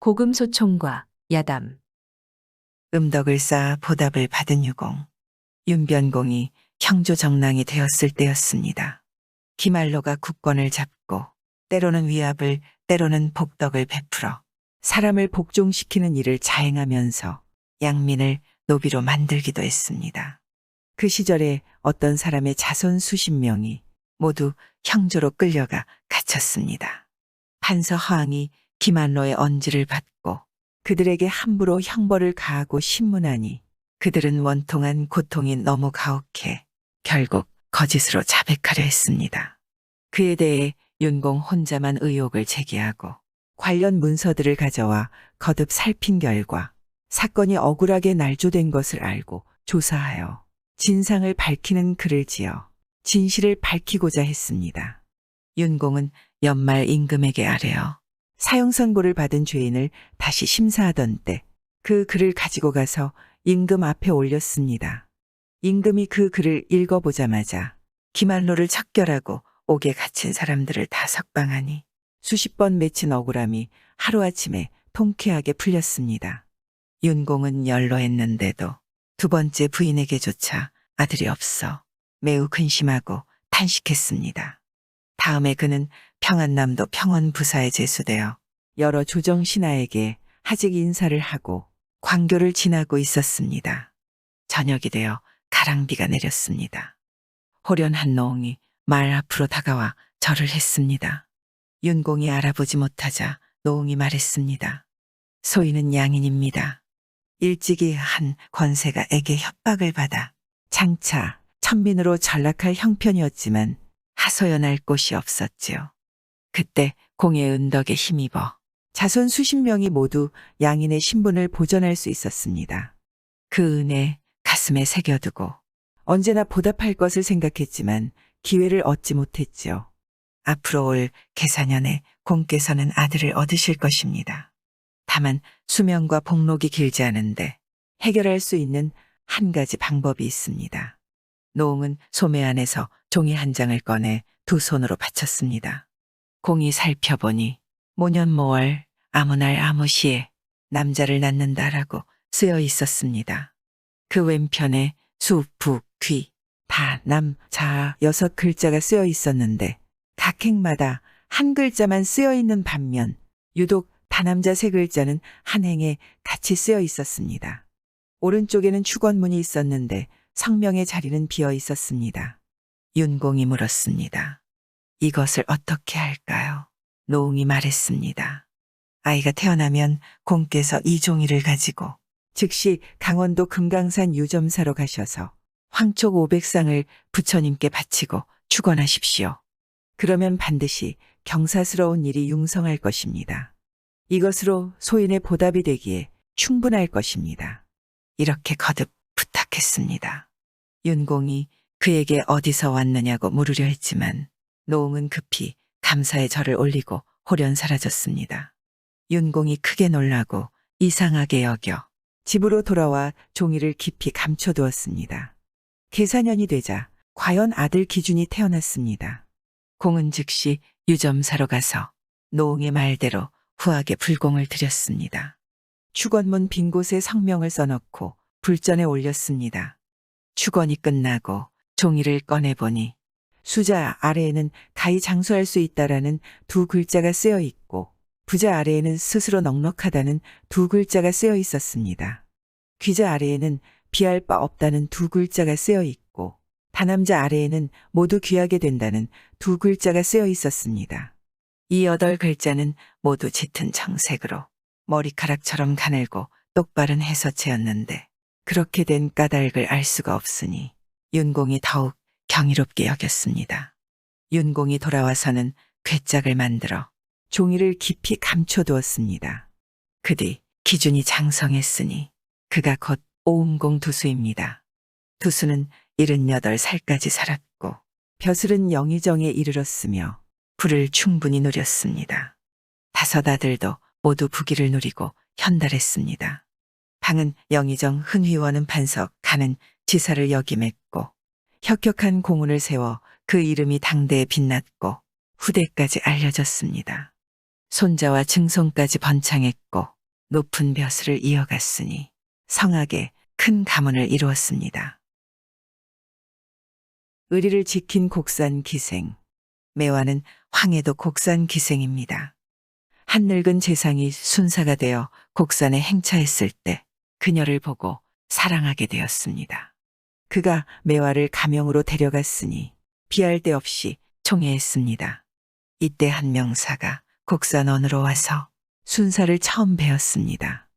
고금소총과 야담. 음덕을 쌓아 보답을 받은 유공. 윤변공이 형조정랑이 되었을 때였습니다. 기말로가 국권을 잡고 때로는 위압을 때로는 복덕을 베풀어 사람을 복종시키는 일을 자행하면서 양민을 노비로 만들기도 했습니다. 그 시절에 어떤 사람의 자손 수십 명이 모두 형조로 끌려가 갇혔습니다. 판서 허항이 기만로의 언지를 받고 그들에게 함부로 형벌을 가하고 신문하니 그들은 원통한 고통이 너무 가혹해 결국 거짓으로 자백하려 했습니다. 그에 대해 윤공 혼자만 의혹을 제기하고 관련 문서들을 가져와 거듭 살핀 결과 사건이 억울하게 날조된 것을 알고 조사하여 진상을 밝히는 글을 지어 진실을 밝히고자 했습니다. 윤공은 연말 임금에게 아뢰어 사형선고를 받은 죄인을 다시 심사하던 때 그 글을 가지고 가서 임금 앞에 올렸습니다. 임금이 그 글을 읽어보자마자 기만로를 척결하고 옥에 갇힌 사람들을 다 석방하니 수십 번 맺힌 억울함이 하루아침에 통쾌하게 풀렸습니다. 윤공은 연로했는데도 두 번째 부인에게조차 아들이 없어 매우 근심하고 탄식했습니다. 다음에 그는 평안남도 평원부사에 제수되어 여러 조정신하에게 하직 인사를 하고 광교를 지나고 있었습니다. 저녁이 되어 가랑비가 내렸습니다. 호련한 노옹이 말 앞으로 다가와 절을 했습니다. 윤공이 알아보지 못하자 노옹이 말했습니다. 소인은 양인입니다. 일찍이 한 권세가 에게 협박을 받아 장차 천민으로 전락할 형편이었지만 하소연할 곳이 없었지요. 그때 공의 은덕에 힘입어 자손 수십 명이 모두 양인의 신분을 보전할 수 있었습니다. 그 은혜 가슴에 새겨두고 언제나 보답할 것을 생각했지만 기회를 얻지 못했지요. 앞으로 올 계사년에 공께서는 아들을 얻으실 것입니다. 다만 수명과 복록이 길지 않은데 해결할 수 있는 한 가지 방법이 있습니다. 노옹은 소매 안에서 종이 한 장을 꺼내 두 손으로 받쳤습니다. 공이 살펴보니 모년모월 아무 날 아무 시에 남자를 낳는다라고 쓰여 있었습니다. 그 왼편에 수, 부, 귀, 다, 남, 자 6글자가 쓰여 있었는데 각 행마다 한 글자만 쓰여 있는 반면 유독 다남자 3글자는 한 행에 같이 쓰여 있었습니다. 오른쪽에는 축원문이 있었는데 성명의 자리는 비어 있었습니다. 윤공이 물었습니다. 이것을 어떻게 할까요? 노옹이 말했습니다. 아이가 태어나면 공께서 이 종이를 가지고 즉시 강원도 금강산 유점사로 가셔서 황촉 500쌍을 부처님께 바치고 축원하십시오. 그러면 반드시 경사스러운 일이 융성할 것입니다. 이것으로 소인의 보답이 되기에 충분할 것입니다. 이렇게 거듭 부탁했습니다. 윤공이 그에게 어디서 왔느냐고 물으려 했지만 노옹은 급히 감사의 절을 올리고 홀연 사라졌습니다. 윤공이 크게 놀라고 이상하게 여겨 집으로 돌아와 종이를 깊이 감춰두었습니다. 계사년이 되자 과연 아들 기준이 태어났습니다. 공은 즉시 유점사로 가서 노옹의 말대로 후하게 불공을 드렸습니다. 축원문 빈 곳에 성명을 써넣고 불전에 올렸습니다. 축원이 끝나고 종이를 꺼내보니 수자 아래에는 가히 장수할 수 있다라는 두 글자가 쓰여 있고 부자 아래에는 스스로 넉넉하다는 두 글자가 쓰여 있었습니다. 귀자 아래에는 비할 바 없다는 두 글자가 쓰여 있고 다남자 아래에는 모두 귀하게 된다는 두 글자가 쓰여 있었습니다. 이 8글자는 모두 짙은 청색으로 머리카락처럼 가늘고 똑바른 해서체였는데 그렇게 된 까닭을 알 수가 없으니 윤공이 더욱 경이롭게 여겼습니다. 윤공이 돌아와서는 괴짝을 만들어 종이를 깊이 감춰두었습니다. 그 뒤 기준이 장성했으니 그가 곧 오음공 두수입니다. 두수는 78살까지 살았고 벼슬은 영의정에 이르렀으며 부를 충분히 누렸습니다. 5 아들도 모두 부귀를 누리고 현달했습니다. 방은 영의정 흔휘원은 판석 가는 지사를 역임했고 혁혁한 공훈을 세워 그 이름이 당대에 빛났고 후대까지 알려졌습니다. 손자와 증손까지 번창했고 높은 벼슬을 이어갔으니 성악에 큰 가문을 이루었습니다. 의리를 지킨 곡산 기생. 매화는 황해도 곡산 기생입니다. 한 늙은 재상이 순사가 되어 곡산에 행차했을 때 그녀를 보고 사랑하게 되었습니다. 그가 매화를 가명으로 데려갔으니 비할 데 없이 총애했습니다. 이때 한 명사가 곡산 언으로 와서 순사를 처음 뵈었습니다.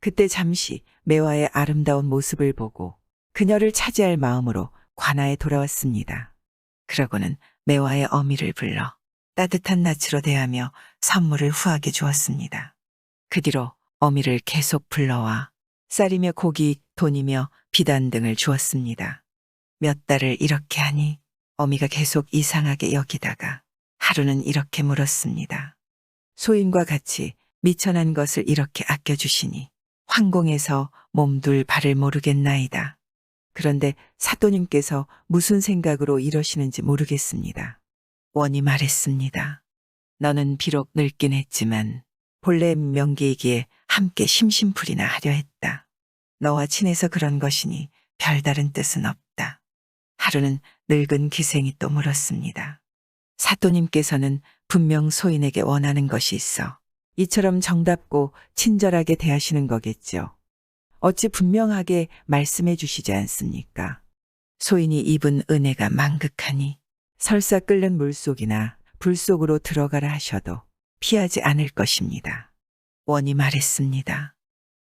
그때 잠시 매화의 아름다운 모습을 보고 그녀를 차지할 마음으로 관아에 돌아왔습니다. 그러고는 매화의 어미를 불러 따뜻한 낯으로 대하며 선물을 후하게 주었습니다. 그 뒤로 어미를 계속 불러와 쌀이며 고기, 돈이며 비단 등을 주었습니다. 몇 달을 이렇게 하니 어미가 계속 이상하게 여기다가 하루는 이렇게 물었습니다. 소인과 같이 미천한 것을 이렇게 아껴주시니 황공에서 몸둘 바를 모르겠나이다. 그런데 사또님께서 무슨 생각으로 이러시는지 모르겠습니다. 원이 말했습니다. 너는 비록 늙긴 했지만 본래 명계이기에 함께 심심풀이나 하려 했다. 너와 친해서 그런 것이니 별다른 뜻은 없다. 하루는 늙은 기생이 또 물었습니다. 사또님께서는 분명 소인에게 원하는 것이 있어 이처럼 정답고 친절하게 대하시는 거겠죠. 어찌 분명하게 말씀해 주시지 않습니까? 소인이 입은 은혜가 망극하니 설사 끓는 물속이나 불 속으로 들어가라 하셔도 피하지 않을 것입니다. 원이 말했습니다.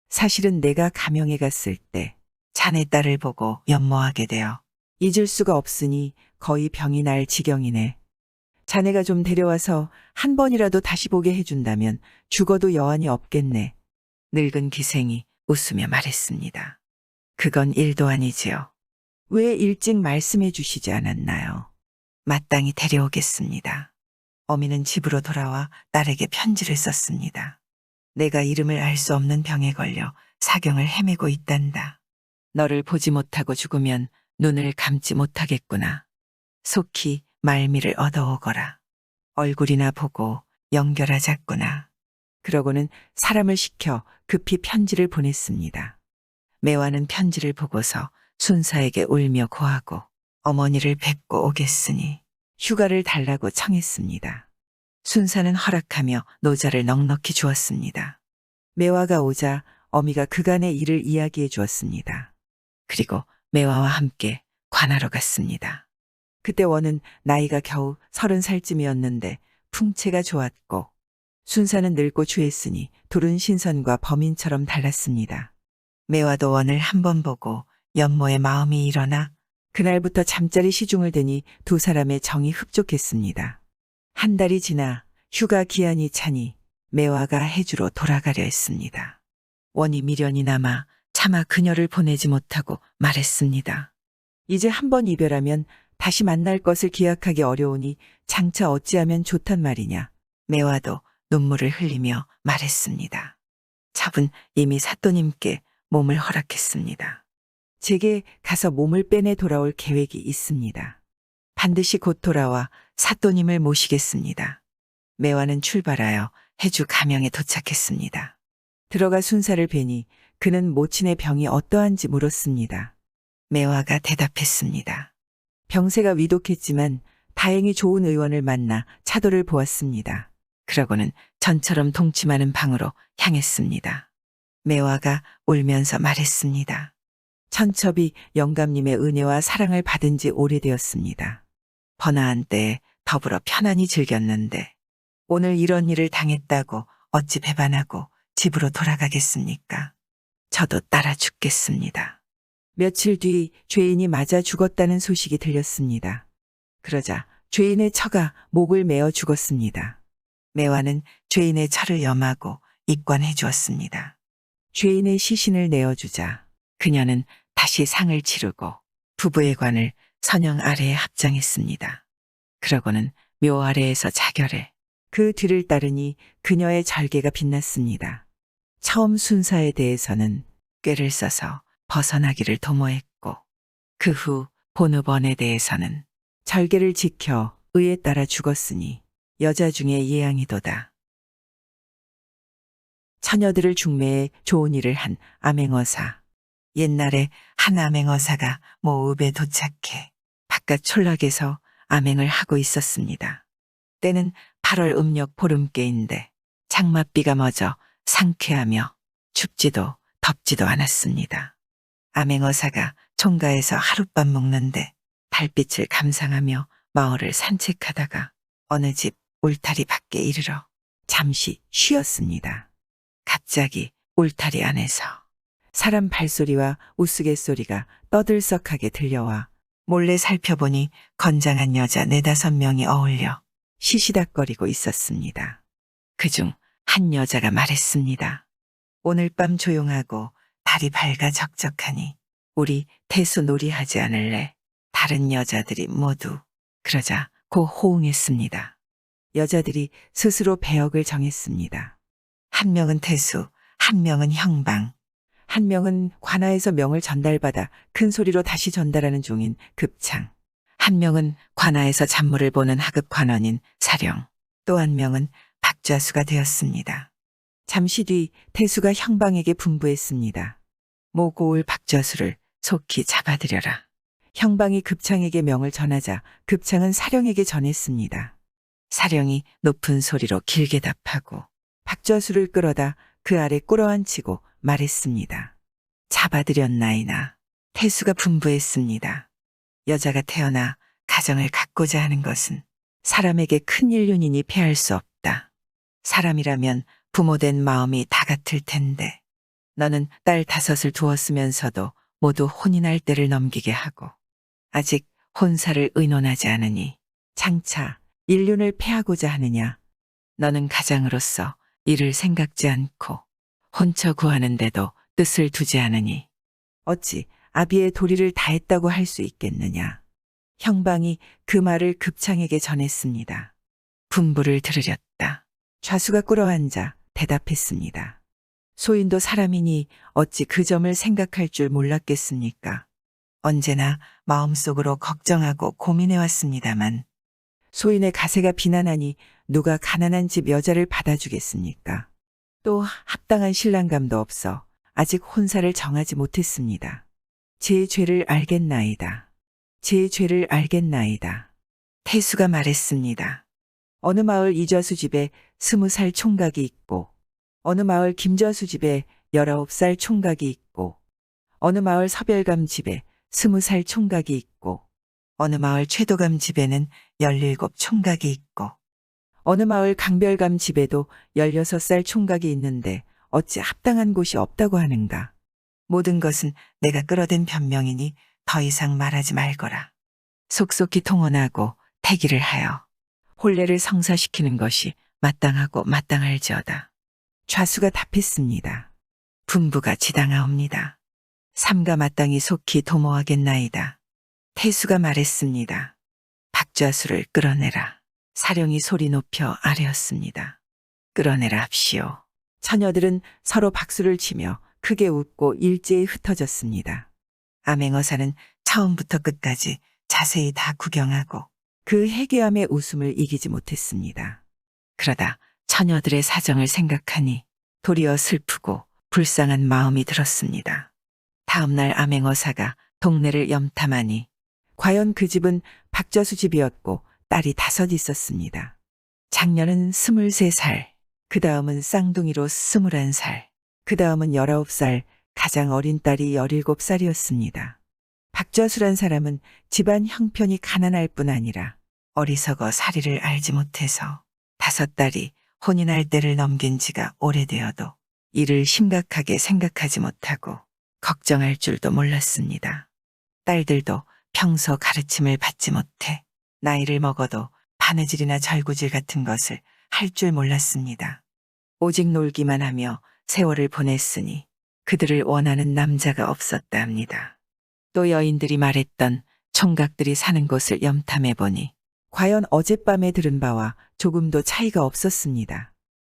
사실은 내가 가명에 갔을 때 자네 딸을 보고 연모하게 되어 잊을 수가 없으니 거의 병이 날 지경이네. 자네가 좀 데려와서 한 번이라도 다시 보게 해준다면 죽어도 여한이 없겠네. 늙은 기생이 웃으며 말했습니다. 그건 일도 아니지요. 왜 일찍 말씀해 주시지 않았나요? 마땅히 데려오겠습니다. 어미는 집으로 돌아와 딸에게 편지를 썼습니다. 내가 이름을 알 수 없는 병에 걸려 사경을 헤매고 있단다. 너를 보지 못하고 죽으면 눈을 감지 못하겠구나. 속히 말미를 얻어오거라. 얼굴이나 보고 연결하자꾸나. 그러고는 사람을 시켜 급히 편지를 보냈습니다. 매화는 편지를 보고서 순사에게 울며 고하고 어머니를 뵙고 오겠으니 휴가를 달라고 청했습니다. 순사는 허락하며 노자를 넉넉히 주었습니다. 매화가 오자 어미가 그간의 일을 이야기해 주었습니다. 그리고 매화와 함께 관하러 갔습니다. 그때 원은 나이가 겨우 30살쯤이었는데 풍채가 좋았고 순사는 늙고 주했으니 둘은 신선과 범인처럼 달랐습니다. 매화도 원을 한 번 보고 연모의 마음이 일어나 그날부터 잠자리 시중을 대니 두 사람의 정이 흡족했습니다. 한 달이 지나 휴가 기한이 차니 매화가 해주로 돌아가려 했습니다. 원이 미련이 남아 차마 그녀를 보내지 못하고 말했습니다. 이제 한 번 이별하면 다시 만날 것을 기약하기 어려우니 장차 어찌하면 좋단 말이냐. 매화도 눈물을 흘리며 말했습니다. 첩은 이미 사또님께 몸을 허락했습니다. 제게 가서 몸을 빼내 돌아올 계획이 있습니다. 반드시 곧 돌아와 사또님을 모시겠습니다. 매화는 출발하여 해주 가명에 도착했습니다. 들어가 순사를 뵈니 그는 모친의 병이 어떠한지 물었습니다. 매화가 대답했습니다. 병세가 위독했지만 다행히 좋은 의원을 만나 차도를 보았습니다. 그러고는 전처럼 동침하는 방으로 향했습니다. 매화가 울면서 말했습니다. 천첩이 영감님의 은혜와 사랑을 받은 지 오래되었습니다. 번화한 때에 더불어 편안히 즐겼는데 오늘 이런 일을 당했다고 어찌 배반하고 집으로 돌아가겠습니까? 저도 따라 죽겠습니다. 며칠 뒤 죄인이 맞아 죽었다는 소식이 들렸습니다. 그러자 죄인의 처가 목을 메어 죽었습니다. 매화는 죄인의 처를 염하고 입관해 주었습니다. 죄인의 시신을 내어주자 그녀는 다시 상을 치르고 부부의 관을 선영 아래에 합장했습니다. 그러고는 묘 아래에서 자결해 그 뒤를 따르니 그녀의 절개가 빛났습니다. 처음 순사에 대해서는 꾀를 써서 벗어나기를 도모했고 그 후 본의번에 대해서는 절개를 지켜 의에 따라 죽었으니 여자 중에 예양이도다. 처녀들을 중매해 좋은 일을 한 암행어사. 옛날에 한 암행어사가 모읍에 도착해 바깥 촌락에서 암행을 하고 있었습니다. 때는 8월 음력 보름께인데 장맛비가 멎어 상쾌하며 춥지도 덥지도 않았습니다. 암행어사가 총가에서 하룻밤 묵는데 달빛을 감상하며 마을을 산책하다가 어느 집 울타리 밖에 이르러 잠시 쉬었습니다. 갑자기 울타리 안에서 사람 발소리와 우스갯소리가 떠들썩하게 들려와 몰래 살펴보니 건장한 여자 4~5명이 어울려 시시닥거리고 있었습니다. 그중 한 여자가 말했습니다. 오늘 밤 조용하고 달이 밝아 적적하니 우리 태수 놀이하지 않을래? 다른 여자들이 모두 그러자 고 호응했습니다. 여자들이 스스로 배역을 정했습니다. 한 명은 태수, 한 명은 형방, 한 명은 관아에서 명을 전달받아 큰 소리로 다시 전달하는 종인 급창, 한 명은 관아에서 잡무를 보는 하급 관원인 사령, 또 한 명은 박좌수가 되었습니다. 잠시 뒤 태수가 형방에게 분부했습니다. 모 고을 박좌수를 속히 잡아들여라. 형방이 급창에게 명을 전하자 급창은 사령에게 전했습니다. 사령이 높은 소리로 길게 답하고 박좌수를 끌어다 그 아래 꿇어앉히고 말했습니다. 잡아들였나이나. 태수가 분부했습니다. 여자가 태어나 가정을 갖고자 하는 것은 사람에게 큰 인륜이니 패할 수 없다. 사람이라면 부모된 마음이 다 같을 텐데 너는 딸 5을 두었으면서도 모두 혼인할 때를 넘기게 하고 아직 혼사를 의논하지 않으니 장차 인륜을 패하고자 하느냐. 너는 가장으로서 이를 생각지 않고 혼처 구하는데도 뜻을 두지 않으니 어찌 아비의 도리를 다했다고 할 수 있겠느냐. 형방이 그 말을 급창에게 전했습니다. 분부를 들으렸다. 좌수가 꿇어앉아 대답했습니다. 소인도 사람이니 어찌 그 점을 생각할 줄 몰랐겠습니까? 언제나 마음속으로 걱정하고 고민해왔습니다만 소인의 가세가 비난하니 누가 가난한 집 여자를 받아주겠습니까? 또 합당한 신랑감도 없어 아직 혼사를 정하지 못했습니다. 제 죄를 알겠나이다. 제 죄를 알겠나이다. 태수가 말했습니다. 어느 마을 이좌수 집에 20살 총각이 있고 어느 마을 김좌수 집에 19살 총각이 있고 어느 마을 서별감 집에 20살 총각이 있고 어느 마을 최도감 집에는 17 총각이 있고 어느 마을 강별감 집에도 16살 총각이 있는데 어찌 합당한 곳이 없다고 하는가. 모든 것은 내가 끌어댄 변명이니 더 이상 말하지 말거라. 속속히 통혼하고 태기를 하여 혼례를 성사시키는 것이 마땅하고 마땅할지어다. 좌수가 답했습니다. 분부가 지당하옵니다. 삼가 마땅히 속히 도모하겠나이다. 태수가 말했습니다. 박좌수를 끌어내라. 사령이 소리 높여 아뢰었습니다. 끌어내라 합시오. 처녀들은 서로 박수를 치며 크게 웃고 일제히 흩어졌습니다. 암행어사는 처음부터 끝까지 자세히 다 구경하고 그 해괴함의 웃음을 이기지 못했습니다. 그러다 처녀들의 사정을 생각하니 도리어 슬프고 불쌍한 마음이 들었습니다. 다음 날 암행어사가 동네를 염탐하니 과연 그 집은 박좌수 집이었고 딸이 5 있었습니다. 장녀는 23살, 그 다음은 쌍둥이로 21살, 그 다음은 19살, 가장 어린 딸이 17살이었습니다. 박좌수란 사람은 집안 형편이 가난할 뿐 아니라 어리석어 사리를 알지 못해서 5 딸이 혼인할 때를 넘긴 지가 오래되어도 이를 심각하게 생각하지 못하고 걱정할 줄도 몰랐습니다. 딸들도 평소 가르침을 받지 못해 나이를 먹어도 바느질이나 절구질 같은 것을 할 줄 몰랐습니다. 오직 놀기만 하며 세월을 보냈으니 그들을 원하는 남자가 없었다 합니다. 또 여인들이 말했던 총각들이 사는 곳을 염탐해보니 과연 어젯밤에 들은 바와 조금도 차이가 없었습니다.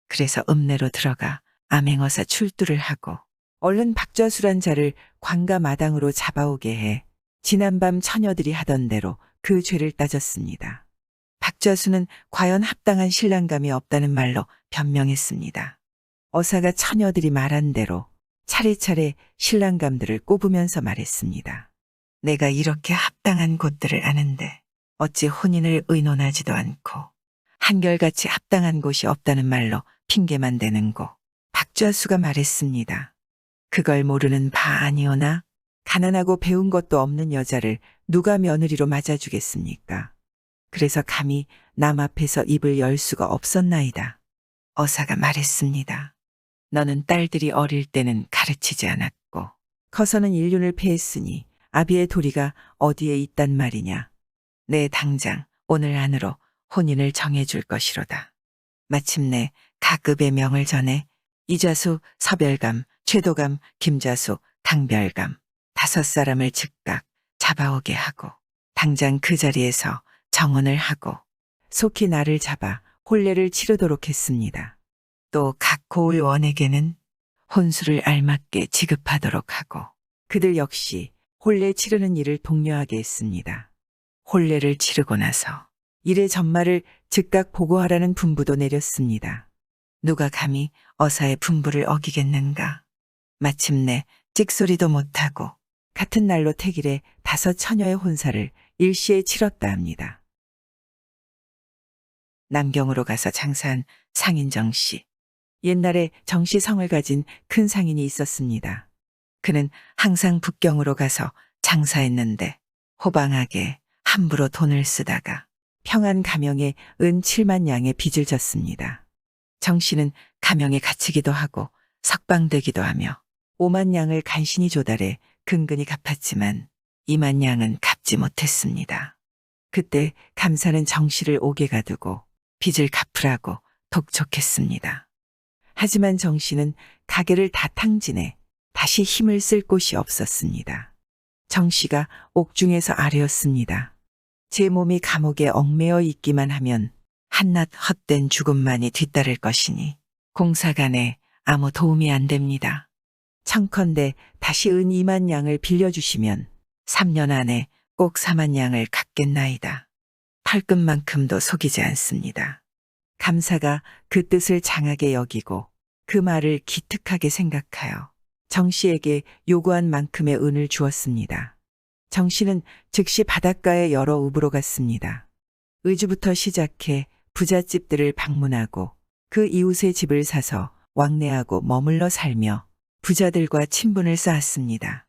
그래서 읍내로 들어가 암행어사 출두를 하고 얼른 박좌수란 자를 관가 마당으로 잡아오게 해 지난밤 처녀들이 하던 대로 그 죄를 따졌습니다. 박좌수는 과연 합당한 신랑감이 없다는 말로 변명했습니다. 어사가 처녀들이 말한 대로 차례차례 신랑감들을 꼽으면서 말했습니다. 내가 이렇게 합당한 곳들을 아는데 어찌 혼인을 의논하지도 않고 한결같이 합당한 곳이 없다는 말로 핑계만 대는고. 박좌수가 말했습니다. 그걸 모르는 바 아니오나 가난하고 배운 것도 없는 여자를 누가 며느리로 맞아주겠습니까? 그래서 감히 남 앞에서 입을 열 수가 없었나이다. 어사가 말했습니다. 너는 딸들이 어릴 때는 가르치지 않았고 커서는 인륜을 패했으니 아비의 도리가 어디에 있단 말이냐. 내 당장 오늘 안으로 혼인을 정해줄 것이로다. 마침내 각급의 명을 전해 이좌수, 서별감, 최도감, 김좌수, 당별감 5사람을 즉각 잡아오게 하고 당장 그 자리에서 정혼을 하고 속히 날을 잡아 혼례를 치르도록 했습니다. 또 각 고을원에게는 혼수를 알맞게 지급하도록 하고 그들 역시 혼례 치르는 일을 독려하게 했습니다. 혼례를 치르고 나서 일의 전말을 즉각 보고하라는 분부도 내렸습니다. 누가 감히 어사의 분부를 어기겠는가. 마침내 찍소리도 못하고 같은 날로 택일에 5 처녀의 혼사를 일시에 치렀다 합니다. 남경으로 가서 장사한 상인 정씨. 옛날에 정씨 성을 가진 큰 상인이 있었습니다. 그는 항상 북경으로 가서 장사했는데 호방하게 함부로 돈을 쓰다가 평안 가명에 은 7만 양의 빚을 졌습니다. 정씨는 가명에 갇히기도 하고 석방되기도 하며 5만 양을 간신히 조달해 근근히 갚았지만 2만 양은 갚지 못했습니다. 그때 감사는 정씨를 옥에 가두고 빚을 갚으라고 독촉했습니다. 하지만 정씨는 가게를 다 탕진해 다시 힘을 쓸 곳이 없었습니다. 정씨가 옥중에서 아뢰었습니다. 제 몸이 감옥에 얽매여 있기만 하면 한낱 헛된 죽음만이 뒤따를 것이니 공사간에 아무 도움이 안 됩니다. 청컨대 다시 은 2만 양을 빌려주시면 3년 안에 꼭 4만 양을 갚겠나이다. 털끝만큼도 속이지 않습니다. 감사가 그 뜻을 장하게 여기고 그 말을 기특하게 생각하여 정 씨에게 요구한 만큼의 은을 주었습니다. 정 씨는 즉시 바닷가의 여러 읍으로 갔습니다. 의주부터 시작해 부잣집들을 방문하고 그 이웃의 집을 사서 왕래하고 머물러 살며 부자들과 친분을 쌓았습니다.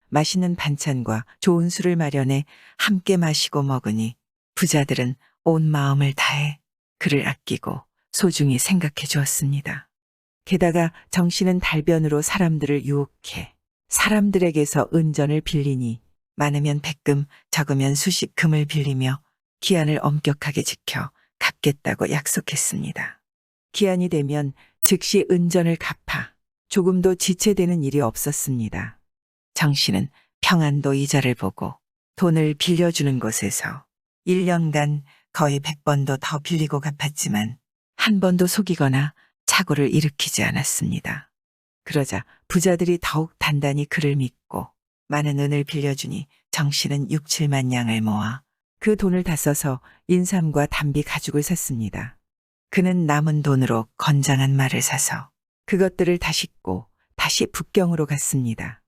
맛있는 반찬과 좋은 술을 마련해 함께 마시고 먹으니 부자들은 온 마음을 다해 그를 아끼고 소중히 생각해 주었습니다. 게다가 정 씨는 달변으로 사람들을 유혹해 사람들에게서 은전을 빌리니 많으면 100금, 적으면 수십 금을 빌리며 기한을 엄격하게 지켜 갚겠다고 약속했습니다. 기한이 되면 즉시 은전을 갚아 조금도 지체되는 일이 없었습니다. 정 씨는 평안도 이자를 보고 돈을 빌려주는 곳에서 1년간 거의 100번도 더 빌리고 갚았지만 한 번도 속이거나 착오를 일으키지 않았습니다. 그러자 부자들이 더욱 단단히 그를 믿고 많은 은을 빌려주니 정 씨는 6, 7만 양을 모아 그 돈을 다 써서 인삼과 담비 가죽을 샀습니다. 그는 남은 돈으로 건장한 말을 사서 그것들을 다 싣고 다시 북경으로 갔습니다.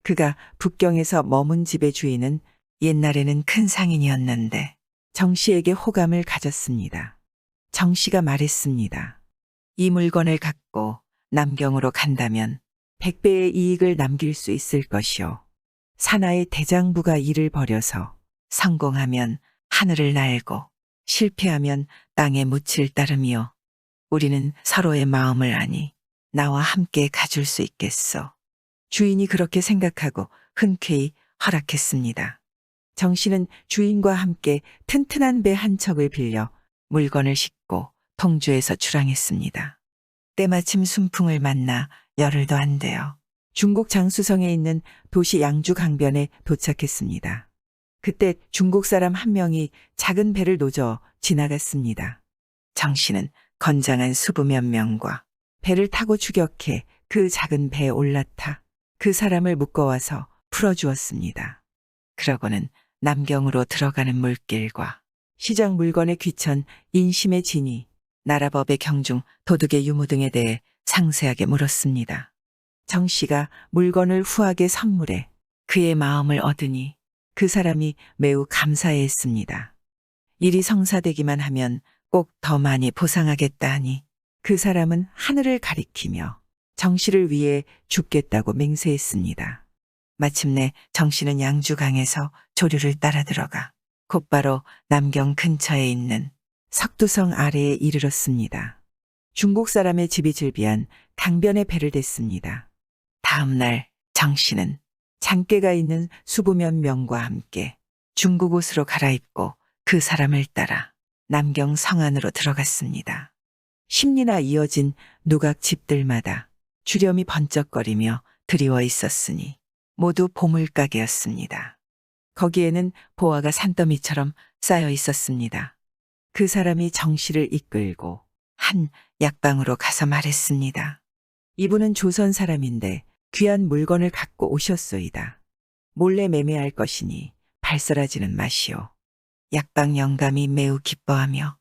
그가 북경에서 머문 집의 주인은 옛날에는 큰 상인이었는데 정 씨에게 호감을 가졌습니다. 정 씨가 말했습니다. 이 물건을 갖고 남경으로 간다면 100배의 이익을 남길 수 있을 것이요. 산하의 대장부가 일을 벌여서 성공하면 하늘을 날고 실패하면 땅에 묻힐 따름이요. 우리는 서로의 마음을 아니 나와 함께 가줄 수 있겠소. 주인이 그렇게 생각하고 흔쾌히 허락했습니다. 정 씨는 주인과 함께 튼튼한 배 한 척을 빌려 물건을 싣고 통주에서 출항했습니다. 때마침 순풍을 만나 열흘도 안 되어 중국 장수성에 있는 도시 양주 강변에 도착했습니다. 그때 중국 사람 한 명이 작은 배를 노저 지나갔습니다. 정 씨는 건장한 수부 몇 명과 배를 타고 추격해 그 작은 배에 올라타 그 사람을 묶어와서 풀어주었습니다. 그러고는 남경으로 들어가는 물길과 시장 물건의 귀천, 인심의 진위, 나라법의 경중, 도둑의 유무 등에 대해 상세하게 물었습니다. 정 씨가 물건을 후하게 선물해 그의 마음을 얻으니 그 사람이 매우 감사해했습니다. 일이 성사되기만 하면 꼭 더 많이 보상하겠다 하니 그 사람은 하늘을 가리키며 정 씨를 위해 죽겠다고 맹세했습니다. 마침내 정 씨는 양주강에서 조류를 따라 들어가 곧바로 남경 근처에 있는 석두성 아래에 이르렀습니다. 중국 사람의 집이 즐비한 강변에 배를 댔습니다. 다음 날 정 씨는 장계가 있는 수부면 명과 함께 중국 옷으로 갈아입고 그 사람을 따라 남경 성 안으로 들어갔습니다. 십리나 이어진 누각 집들마다 주렴이 번쩍거리며 드리워 있었으니 모두 보물가게였습니다. 거기에는 보화가 산더미처럼 쌓여 있었습니다. 그 사람이 정 씨를 이끌고 한 약방으로 가서 말했습니다. 이분은 조선 사람인데 귀한 물건을 갖고 오셨소이다. 몰래 매매할 것이니 발설하지는 마시오. 약방 영감이 매우 기뻐하며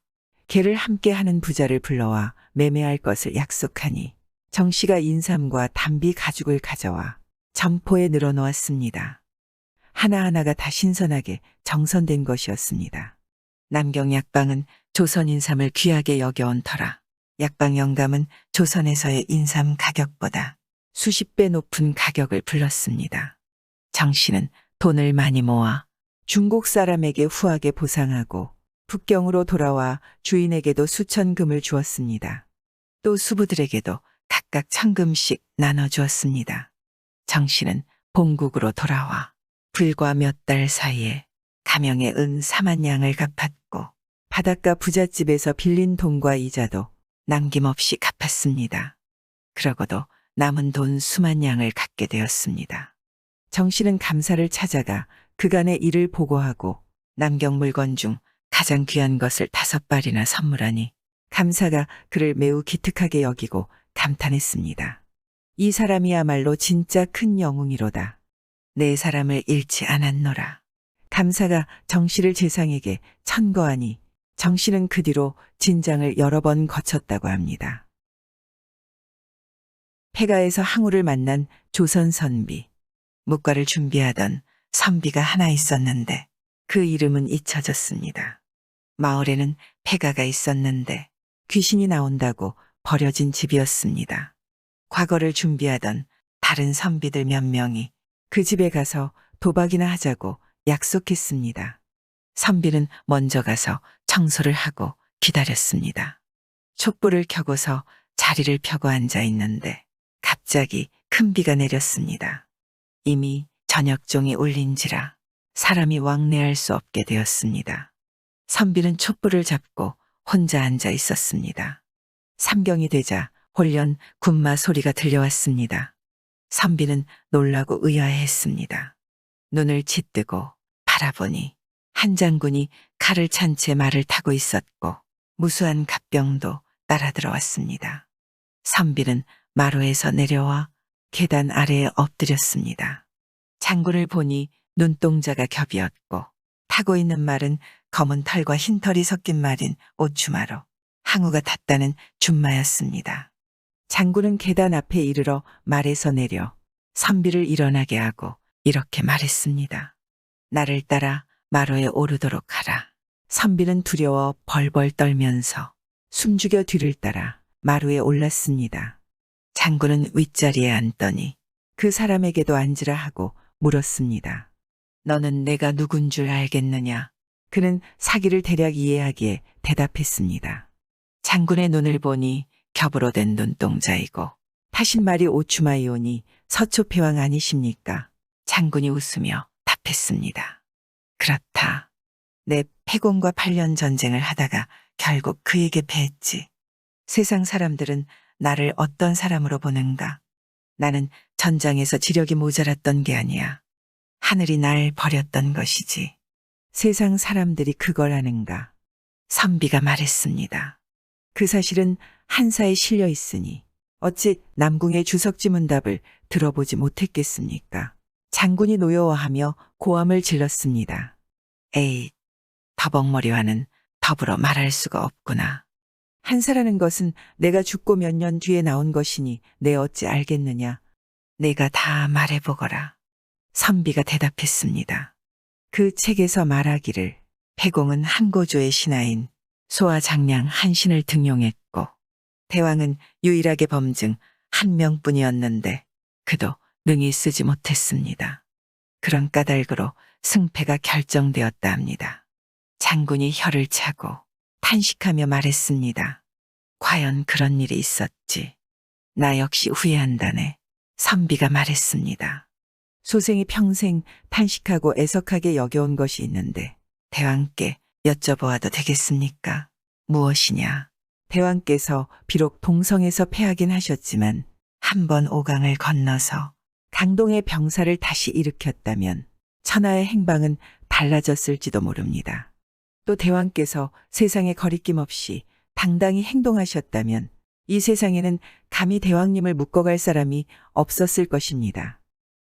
개를 함께 하는 부자를 불러와 매매할 것을 약속하니 정 씨가 인삼과 담비 가죽을 가져와 점포에 늘어놓았습니다. 하나하나가 다 신선하게 정선된 것이었습니다. 남경 약방은 조선 인삼을 귀하게 여겨온 터라 약방 영감은 조선에서의 인삼 가격보다 수십 배 높은 가격을 불렀습니다. 정 씨는 돈을 많이 모아 중국 사람에게 후하게 보상하고 북경으로 돌아와 주인에게도 수천 금을 주었습니다. 또 수부들에게도 각각 1000금씩 나눠주었습니다. 정 씨는 본국으로 돌아와 불과 몇 달 사이에 가명의 은 4만 양을 갚았고 바닷가 부잣집에서 빌린 돈과 이자도 남김없이 갚았습니다. 그러고도 남은 돈 수만 양을 갖게 되었습니다. 정 씨는 감사를 찾아가 그간의 일을 보고하고 남경 물건 중 가장 귀한 것을 5발이나 선물하니 감사가 그를 매우 기특하게 여기고 감탄했습니다. 이 사람이야말로 진짜 큰 영웅이로다. 내 사람을 잃지 않았노라. 감사가 정 씨를 재상에게 천거하니 정 씨는 그 뒤로 진장을 여러 번 거쳤다고 합니다. 폐가에서 항우를 만난 조선 선비. 묵과를 준비하던 선비가 하나 있었는데 그 이름은 잊혀졌습니다. 마을에는 폐가가 있었는데 귀신이 나온다고 버려진 집이었습니다. 과거를 준비하던 다른 선비들 몇 명이 그 집에 가서 도박이나 하자고 약속했습니다. 선비는 먼저 가서 청소를 하고 기다렸습니다. 촛불을 켜고서 자리를 펴고 앉아 있는데 갑자기 큰 비가 내렸습니다. 이미 저녁종이 울린지라 사람이 왕래할 수 없게 되었습니다. 선비는 촛불을 잡고 혼자 앉아 있었습니다. 삼경이 되자 홀련 군마 소리가 들려왔습니다. 선비는 놀라고 의아해했습니다. 눈을 짓뜨고 바라보니 한 장군이 칼을 찬 채 말을 타고 있었고 무수한 갑병도 따라 들어왔습니다. 선비는 마루에서 내려와 계단 아래에 엎드렸습니다. 장군을 보니 눈동자가 겹이었고 타고 있는 말은 검은 털과 흰 털이 섞인 말인 오추마로 항우가 탔다는 준마였습니다. 장군은 계단 앞에 이르러 말에서 내려 선비를 일어나게 하고 이렇게 말했습니다. 나를 따라 마루에 오르도록 하라. 선비는 두려워 벌벌 떨면서 숨죽여 뒤를 따라 마루에 올랐습니다. 장군은 윗자리에 앉더니 그 사람에게도 앉으라 하고 물었습니다. 너는 내가 누군 줄 알겠느냐? 그는 사기를 대략 이해하기에 대답했습니다. 장군의 눈을 보니 겹으로 된 눈동자이고 타신말이 오추마이오니 서초패왕 아니십니까? 장군이 웃으며 답했습니다. 그렇다. 내 패공과 8년 전쟁을 하다가 결국 그에게 패했지. 세상 사람들은 나를 어떤 사람으로 보는가? 나는 전장에서 지력이 모자랐던 게 아니야. 하늘이 날 버렸던 것이지. 세상 사람들이 그걸 아는가? 선비가 말했습니다. 그 사실은 한사에 실려 있으니 어찌 남궁의 주석지 문답을 들어보지 못했겠습니까? 장군이 노여워하며 고함을 질렀습니다. 에이, 더벅머리와는 더불어 말할 수가 없구나. 한사라는 것은 내가 죽고 몇 년 뒤에 나온 것이니 내 어찌 알겠느냐. 내가 다 말해보거라. 선비가 대답했습니다. 그 책에서 말하기를 패공은 한고조의 신하인 소아장량 한신을 등용했고 대왕은 유일하게 범증 한 명뿐이었는데 그도 능히 쓰지 못했습니다. 그런 까닭으로 승패가 결정되었다 합니다. 장군이 혀를 차고 탄식하며 말했습니다. 과연 그런 일이 있었지. 나 역시 후회한다네. 선비가 말했습니다. 소생이 평생 탄식하고 애석하게 여겨온 것이 있는데 대왕께 여쭤보아도 되겠습니까? 무엇이냐? 대왕께서 비록 동성에서 패하긴 하셨지만 한 번 오강을 건너서 강동의 병사를 다시 일으켰다면 천하의 행방은 달라졌을지도 모릅니다. 또 대왕께서 세상에 거리낌 없이 당당히 행동하셨다면 이 세상에는 감히 대왕님을 묶어갈 사람이 없었을 것입니다.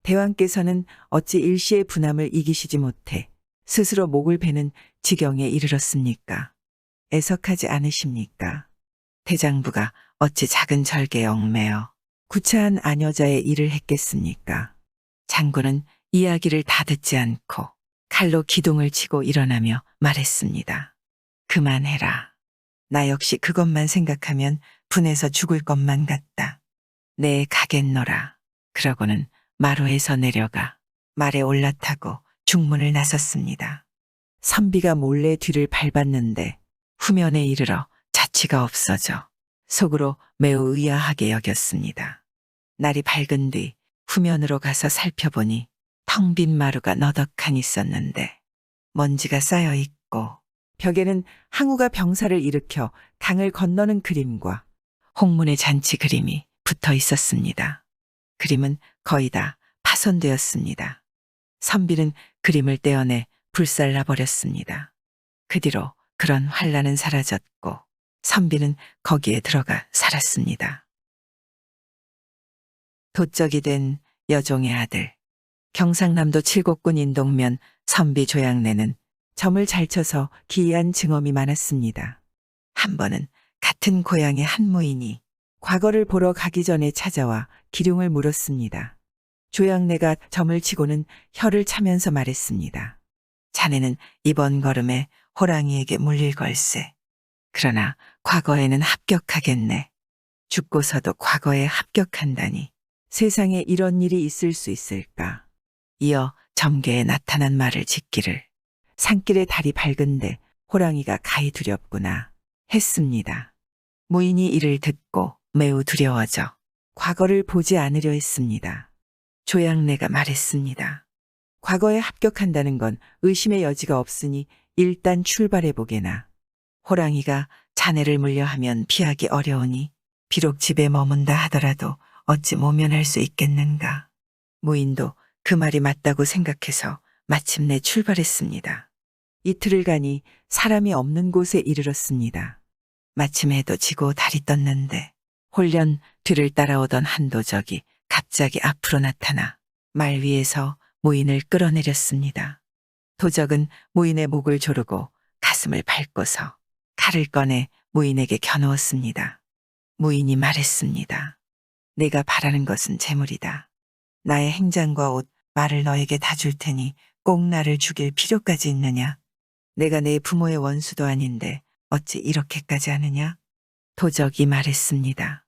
대왕께서는 어찌 일시의 분함을 이기시지 못해 스스로 목을 베는 지경에 이르렀습니까? 애석하지 않으십니까? 대장부가 어찌 작은 절개에 얽매여 구차한 아녀자의 일을 했겠습니까? 장군은 이야기를 다 듣지 않고 칼로 기둥을 치고 일어나며 말했습니다. 그만해라. 나 역시 그것만 생각하면 분해서 죽을 것만 같다. 내 가겠노라. 그러고는 마루에서 내려가 말에 올라타고 중문을 나섰습니다. 선비가 몰래 뒤를 밟았는데 후면에 이르러 자취가 없어져 속으로 매우 의아하게 여겼습니다. 날이 밝은 뒤 후면으로 가서 살펴보니 텅 빈 마루가 너덕하니 있었는데 먼지가 쌓여 있고 벽에는 항우가 병사를 일으켜 강을 건너는 그림과 홍문의 잔치 그림이 붙어 있었습니다. 그림은 거의 다 파손되었습니다. 선비는 그림을 떼어내 불살라 버렸습니다. 그 뒤로 그런 환란은 사라졌고 선비는 거기에 들어가 살았습니다. 도적이 된 여종의 아들. 경상남도 칠곡군 인동면 선비 조양내는 점을 잘 쳐서 기이한 증언이 많았습니다. 한 번은 같은 고향의 한 무인이 과거를 보러 가기 전에 찾아와 기륭을 물었습니다. 조양내가 점을 치고는 혀를 차면서 말했습니다. 자네는 이번 걸음에 호랑이에게 물릴 걸세. 그러나 과거에는 합격하겠네. 죽고서도 과거에 합격한다니 세상에 이런 일이 있을 수 있을까. 이어 점괘에 나타난 말을 짓기를 산길에 달이 밝은데 호랑이가 가히 두렵구나 했습니다. 무인이 이를 듣고 매우 두려워져 과거를 보지 않으려 했습니다. 조양내가 말했습니다. 과거에 합격한다는 건 의심의 여지가 없으니 일단 출발해보게나. 호랑이가 자네를 물려하면 피하기 어려우니 비록 집에 머문다 하더라도 어찌 모면할 수 있겠는가. 무인도 그 말이 맞다고 생각해서 마침내 출발했습니다. 이틀을 가니 사람이 없는 곳에 이르렀습니다. 마침 해도 지고 달이 떴는데 홀련 뒤를 따라오던 한 도적이 갑자기 앞으로 나타나 말 위에서 무인을 끌어내렸습니다. 도적은 무인의 목을 조르고 가슴을 밟고서 칼을 꺼내 무인에게 겨누었습니다. 무인이 말했습니다. 내가 바라는 것은 재물이다. 나의 행장과 옷, 말을 너에게 다 줄 테니 꼭 나를 죽일 필요까지 있느냐? 내가 내 부모의 원수도 아닌데 어찌 이렇게까지 하느냐? 도적이 말했습니다.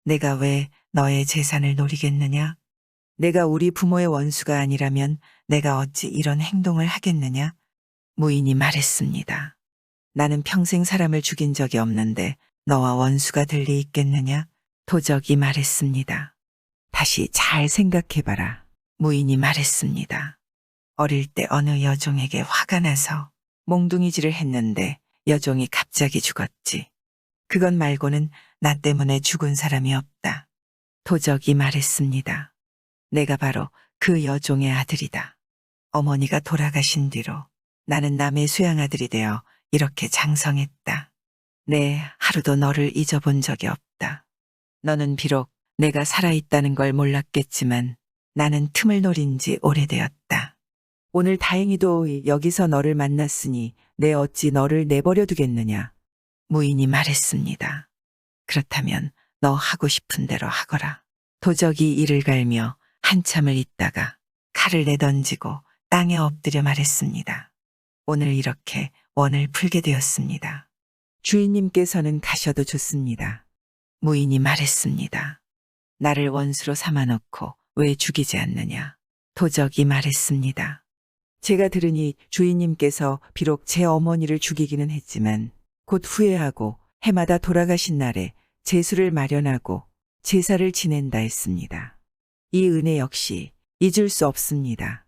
내가 왜 너의 재산을 노리겠느냐? 내가 우리 부모의 원수가 아니라면 내가 어찌 이런 행동을 하겠느냐? 무인이 말했습니다. 나는 평생 사람을 죽인 적이 없는데 너와 원수가 될 리 있겠느냐? 도적이 말했습니다. 다시 잘 생각해봐라. 무인이 말했습니다. 어릴 때 어느 여종에게 화가 나서 몽둥이질을 했는데 여종이 갑자기 죽었지. 그것 말고는 나 때문에 죽은 사람이 없다. 도적이 말했습니다. 내가 바로 그 여종의 아들이다. 어머니가 돌아가신 뒤로 나는 남의 수양아들이 되어 이렇게 장성했다. 내 하루도 너를 잊어본 적이 없다. 너는 비록 내가 살아있다는 걸 몰랐겠지만 나는 틈을 노린 지 오래되었다. 오늘 다행히도 여기서 너를 만났으니 내 어찌 너를 내버려 두겠느냐. 무인이 말했습니다. 그렇다면 너 하고 싶은 대로 하거라. 도적이 이를 갈며 한참을 있다가 칼을 내던지고 땅에 엎드려 말했습니다. 오늘 이렇게 원을 풀게 되었습니다. 주인님께서는 가셔도 좋습니다. 무인이 말했습니다. 나를 원수로 삼아놓고 왜 죽이지 않느냐. 도적이 말했습니다. 제가 들으니 주인님께서 비록 제 어머니를 죽이기는 했지만 곧 후회하고 해마다 돌아가신 날에 제수를 마련하고 제사를 지낸다 했습니다. 이 은혜 역시 잊을 수 없습니다.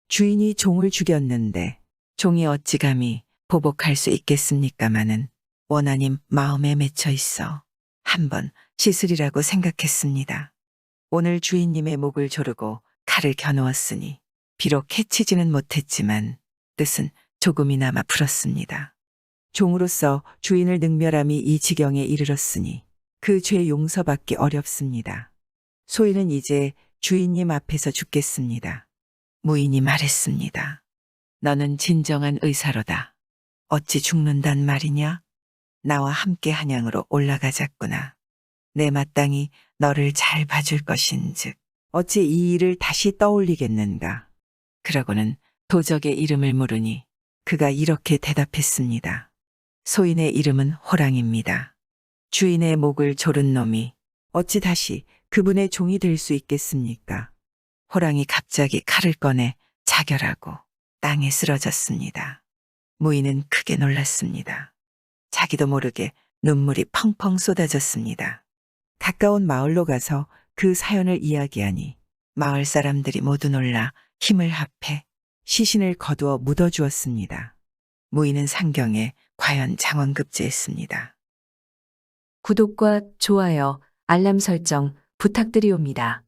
주인이 종을 죽였는데 종이 어찌 감히 보복할 수 있겠습니까마는 원하님 마음에 맺혀 있어 한번 씻으리라고 생각했습니다. 오늘 주인님의 목을 조르고 칼을 겨누었으니 비록 해치지는 못했지만 뜻은 조금이나마 풀었습니다. 종으로서 주인을 능멸함이 이 지경에 이르렀으니 그 죄 용서받기 어렵습니다. 소인은 이제 주인님 앞에서 죽겠습니다. 무인이 말했습니다. 너는 진정한 의사로다. 어찌 죽는단 말이냐? 나와 함께 한양으로 올라가자꾸나. 내 마땅히 너를 잘 봐줄 것인즉 어찌 이 일을 다시 떠올리겠는가. 그러고는 도적의 이름을 물으니 그가 이렇게 대답했습니다. 소인의 이름은 호랑입니다. 주인의 목을 조른 놈이 어찌 다시 그분의 종이 될 수 있겠습니까? 호랑이 갑자기 칼을 꺼내 자결하고 땅에 쓰러졌습니다. 무인은 크게 놀랐습니다. 자기도 모르게 눈물이 펑펑 쏟아졌습니다. 가까운 마을로 가서 그 사연을 이야기하니 마을 사람들이 모두 놀라 힘을 합해 시신을 거두어 묻어주었습니다. 무인은 상경에 과연 장원급제했습니다. 구독과 좋아요, 알람 설정 부탁드리옵니다.